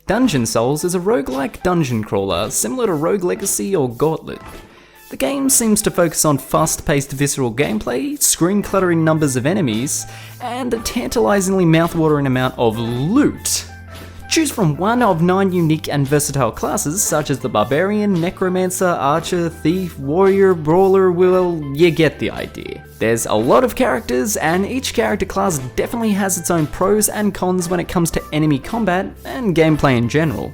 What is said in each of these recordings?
Dungeon Souls is a roguelike dungeon crawler, similar to Rogue Legacy or Gauntlet. The game seems to focus on fast-paced visceral gameplay, screen-cluttering numbers of enemies, and a tantalizingly mouth-watering amount of loot. Choose from one of 9 unique and versatile classes such as the Barbarian, Necromancer, Archer, Thief, Warrior, Brawler, well, you get the idea. There's a lot of characters, and each character class definitely has its own pros and cons when it comes to enemy combat and gameplay in general.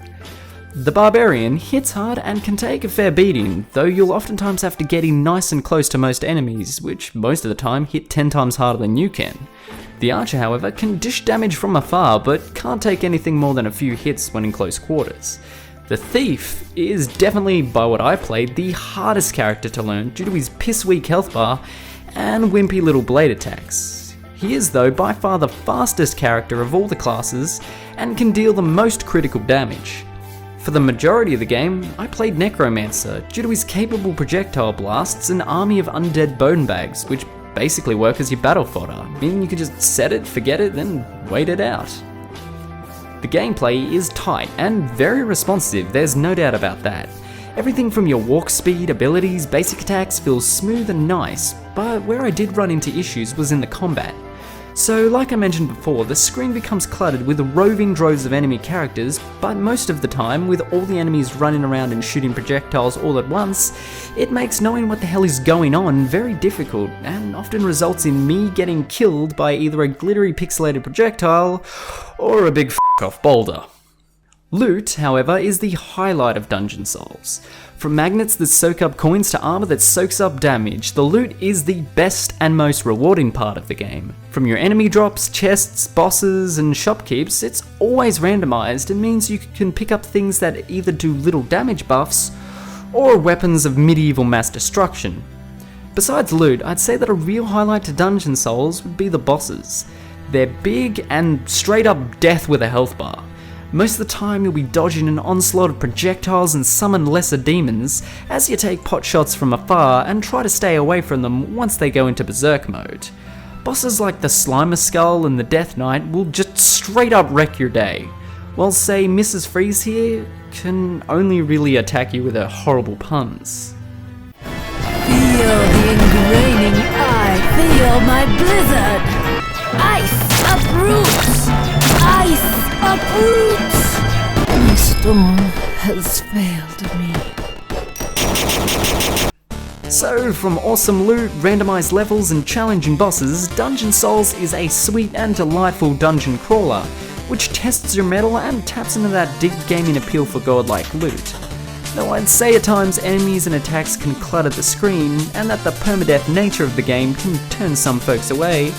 The Barbarian hits hard and can take a fair beating, though you'll oftentimes have to get in nice and close to most enemies, which most of the time hit 10 times harder than you can. The Archer, however, can dish damage from afar, but can't take anything more than a few hits when in close quarters. The Thief is definitely, by what I played, the hardest character to learn due to his piss-weak health bar and wimpy little blade attacks. He is, though, by far the fastest character of all the classes and can deal the most critical damage. For the majority of the game, I played Necromancer due to his capable projectile blasts and army of undead bone bags, which basically work as your battle fodder, meaning you can just set it, forget it, then wait it out. The gameplay is tight and very responsive, there's no doubt about that. Everything from your walk speed, abilities, basic attacks feels smooth and nice, but where I did run into issues was in the combat. So like I mentioned before, the screen becomes cluttered with roving droves of enemy characters, but most of the time, with all the enemies running around and shooting projectiles all at once, it makes knowing what the hell is going on very difficult, and often results in me getting killed by either a glittery pixelated projectile, or a big f***-off boulder. Loot, however, is the highlight of Dungeon Souls. From magnets that soak up coins to armor that soaks up damage, the loot is the best and most rewarding part of the game. From your enemy drops, chests, bosses, and shopkeeps, it's always randomized and means you can pick up things that either do little damage buffs, or weapons of medieval mass destruction. Besides loot, I'd say that a real highlight to Dungeon Souls would be the bosses. They're big and straight up death with a health bar. Most of the time you'll be dodging an onslaught of projectiles and summon lesser demons as you take pot shots from afar and try to stay away from them once they go into berserk mode. Bosses like the Slimer Skull and the Death Knight will just straight up wreck your day, while say Mrs. Freeze here can only really attack you with her horrible puns. Feel the ingraining, I feel my blizzard! Ice uproots! Ice uproots! My storm has failed me. So, from awesome loot, randomized levels, and challenging bosses, Dungeon Souls is a sweet and delightful dungeon crawler, which tests your mettle and taps into that deep gaming appeal for godlike loot. Though I'd say at times enemies and attacks can clutter the screen, and that the permadeath nature of the game can turn some folks away,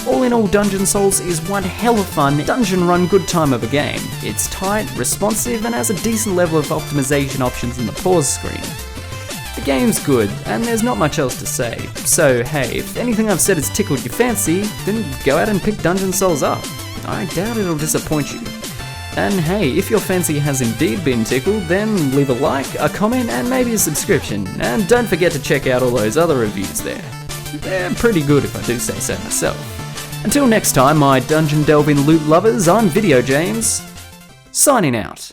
all in all, Dungeon Souls is one hell of fun dungeon run good time of a game. It's tight, responsive, and has a decent level of optimization options in the pause screen. The game's good, and there's not much else to say, so hey, if anything I've said has tickled your fancy, then go out and pick Dungeon Souls up. I doubt it'll disappoint you. And hey, if your fancy has indeed been tickled, then leave a like, a comment, and maybe a subscription, and don't forget to check out all those other reviews there. They're pretty good if I do say so myself. Until next time, my dungeon delving loot lovers, I'm Video James, signing out.